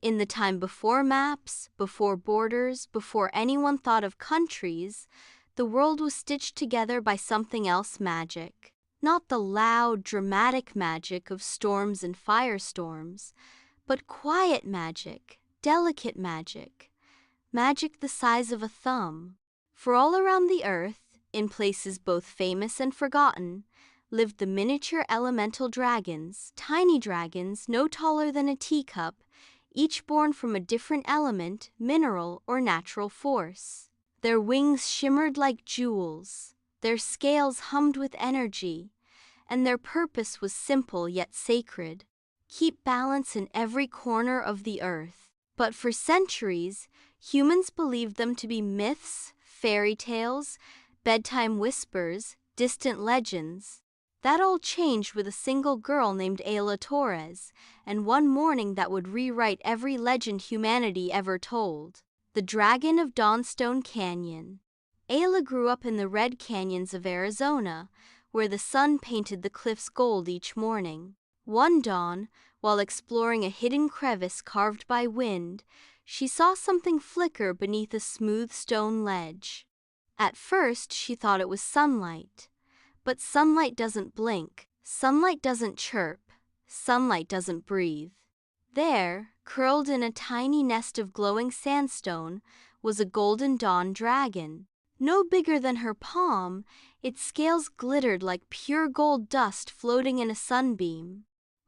In the time before maps, before borders, before anyone thought of countries, the world was stitched together by something else: magic. Not the loud, dramatic magic of storms and firestorms, but quiet magic, delicate magic, magic the size of a thumb. For all around the earth, in places both famous and forgotten, lived the miniature elemental dragons, tiny dragons no taller than a teacup, each born from a different element, mineral, or natural force. Their wings shimmered like jewels, their scales hummed with energy, and their purpose was simple yet sacred: keep balance in every corner of the earth. But for centuries, humans believed them to be myths, fairy tales, bedtime whispers, distant legends. That all changed with a single girl named Ayla Torres, and one morning that would rewrite every legend humanity ever told. The Dragon of Dawnstone Canyon. Ayla grew up in the red canyons of Arizona, where the sun painted the cliffs gold each morning. One dawn, while exploring a hidden crevice carved by wind, she saw something flicker beneath a smooth stone ledge. At first, she thought it was sunlight. But sunlight doesn't blink, sunlight doesn't chirp, sunlight doesn't breathe. There, curled in a tiny nest of glowing sandstone, was a golden dawn dragon. No bigger than her palm, its scales glittered like pure gold dust floating in a sunbeam.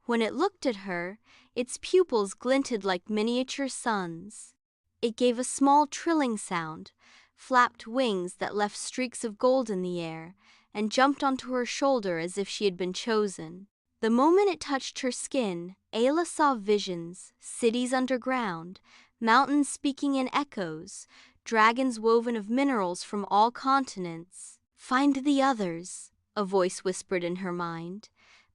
When it looked at her, its pupils glinted like miniature suns. It gave a small trilling sound, flapped wings that left streaks of gold in the air, and jumped onto her shoulder as if she had been chosen. The moment it touched her skin, Ayla saw visions: cities underground, mountains speaking in echoes, dragons woven of minerals from all continents. "Find the others," a voice whispered in her mind.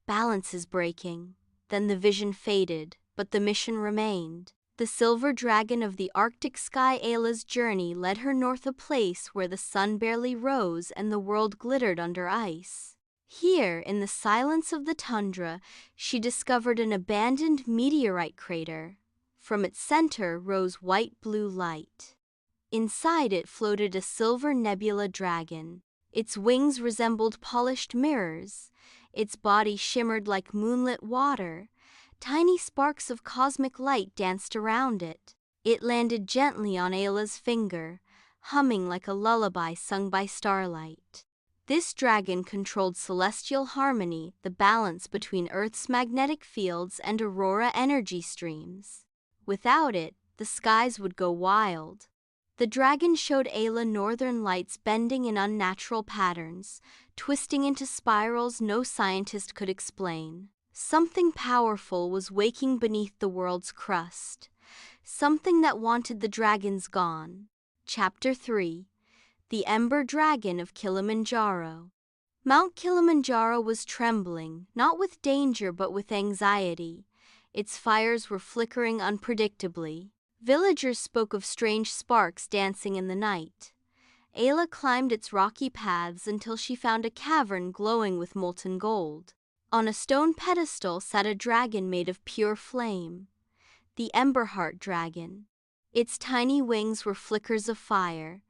"Balance is breaking." Then the vision faded, but the mission remained. The silver dragon of the Arctic sky. Ayla's journey led her north, a place where the sun barely rose and the world glittered under ice. Here, in the silence of the tundra, she discovered an abandoned meteorite crater. From its center rose white-blue light. Inside it floated a silver nebula dragon. Its wings resembled polished mirrors. Its body shimmered like moonlit water. Tiny sparks of cosmic light danced around it. It landed gently on Ayla's finger, humming like a lullaby sung by starlight. This dragon controlled celestial harmony, the balance between Earth's magnetic fields and aurora energy streams. Without it, the skies would go wild. The dragon showed Ayla northern lights bending in unnatural patterns, twisting into spirals no scientist could explain. Something powerful was waking beneath the world's crust. Something that wanted the dragons gone. Chapter 3. The Ember Dragon of Kilimanjaro. Mount Kilimanjaro was trembling, not with danger but with anxiety. Its fires were flickering unpredictably. Villagers spoke of strange sparks dancing in the night. Ayla climbed its rocky paths until she found a cavern glowing with molten gold. On a stone pedestal sat a dragon made of pure flame, the Emberheart dragon. Its tiny wings were flickers of fire.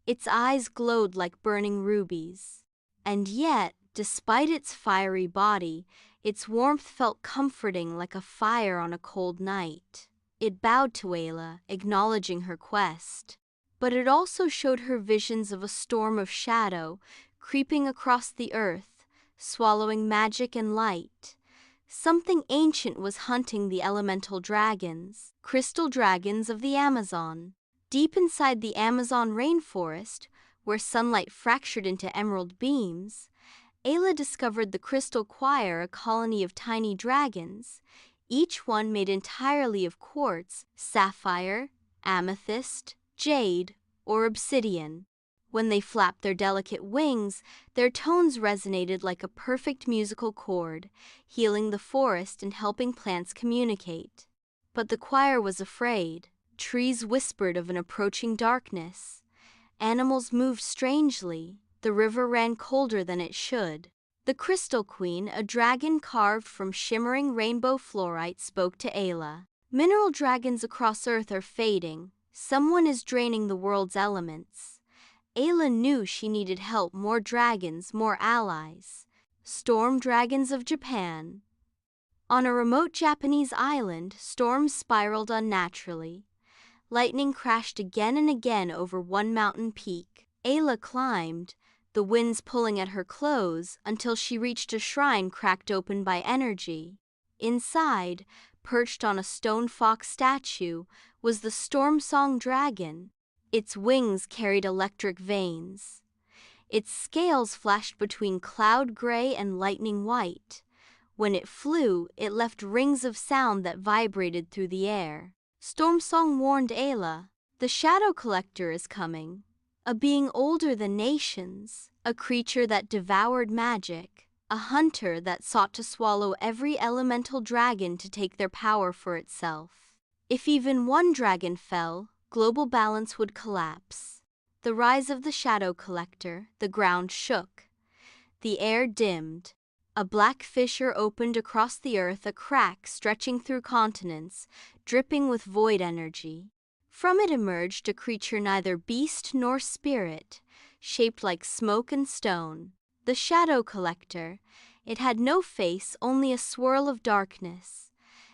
Its eyes glowed like burning rubies. And yet, despite its fiery body, its warmth felt comforting like a fire on a cold night. It bowed to Ayla, acknowledging her quest. But it also showed her visions of a storm of shadow creeping across the earth, swallowing magic and light. Something ancient was hunting the elemental dragons, crystal dragons of the Amazon. Deep inside the Amazon rainforest, where sunlight fractured into emerald beams, Ayla discovered the Crystal Choir, a colony of tiny dragons, each one made entirely of quartz, sapphire, amethyst, jade, or obsidian. When they flapped their delicate wings, their tones resonated like a perfect musical chord, healing the forest and helping plants communicate. But the choir was afraid. Trees whispered of an approaching darkness. Animals moved strangely. The river ran colder than it should. The Crystal Queen, a dragon carved from shimmering rainbow fluorite, spoke to Ayla. Mineral dragons across Earth are fading. Someone is draining the world's elements. Ayla knew she needed help, more dragons, more allies. Storm dragons of Japan. On a remote Japanese island, storms spiraled unnaturally. Lightning crashed again and again over one mountain peak. Ayla climbed, the winds pulling at her clothes, until she reached a shrine cracked open by energy. Inside, perched on a stone fox statue, was the storm song dragon. Its wings carried electric veins. Its scales flashed between cloud gray and lightning white. When it flew, it left rings of sound that vibrated through the air. Storm Song warned Ayla, "The Shadow Collector is coming. A being older than nations, a creature that devoured magic, a hunter that sought to swallow every elemental dragon to take their power for itself. If even one dragon fell, global balance would collapse." The rise of the Shadow Collector, the ground shook. The air dimmed. A black fissure opened across the earth, a crack stretching through continents, dripping with void energy. From it emerged a creature neither beast nor spirit, shaped like smoke and stone. The Shadow Collector. It had no face, only a swirl of darkness.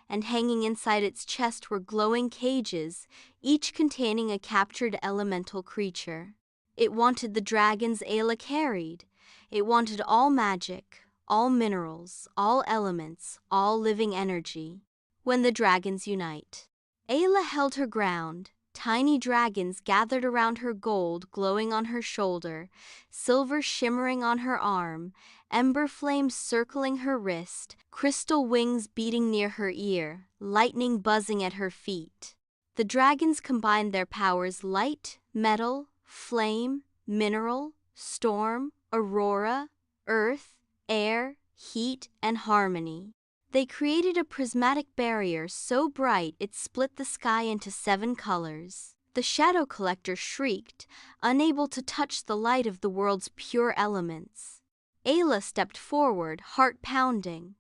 And hanging inside its chest were glowing cages, each containing a captured elemental creature. It wanted the dragons Ayla carried. It wanted all magic, all minerals, all elements, all living energy. When the dragons unite. Ayla held her ground. Tiny dragons gathered around her, gold glowing on her shoulder, silver shimmering on her arm, ember flames circling her wrist, crystal wings beating near her ear, lightning buzzing at her feet. The dragons combined their powers: light, metal, flame, mineral, storm, aurora, earth, air, heat, and harmony. They created a prismatic barrier so bright it split the sky into 7 colors. The Shadow Collector shrieked, unable to touch the light of the world's pure elements. Ayla stepped forward, heart pounding.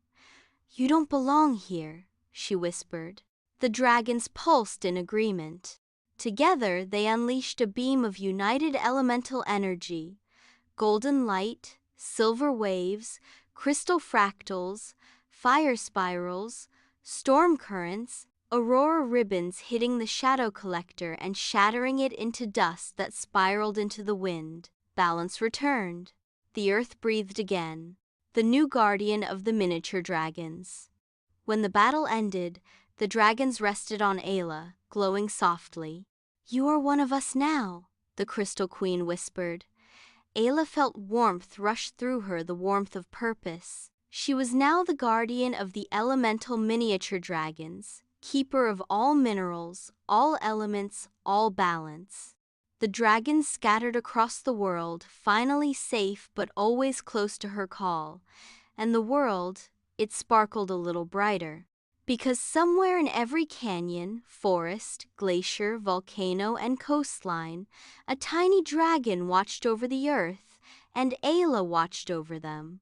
"You don't belong here," she whispered. The dragons pulsed in agreement. Together, they unleashed a beam of united elemental energy. Golden light, silver waves, crystal fractals, fire spirals, storm currents, aurora ribbons hitting the Shadow Collector and shattering it into dust that spiraled into the wind. Balance returned. The earth breathed again. The new guardian of the miniature dragons. When the battle ended, the dragons rested on Ayla, glowing softly. "You are one of us now," the Crystal Queen whispered. Ayla felt warmth rush through her, the warmth of purpose. She was now the guardian of the elemental miniature dragons, keeper of all minerals, all elements, all balance. The dragons scattered across the world, finally safe but always close to her call. And the world, it sparkled a little brighter. Because somewhere in every canyon, forest, glacier, volcano, and coastline, a tiny dragon watched over the earth, and Ayla watched over them.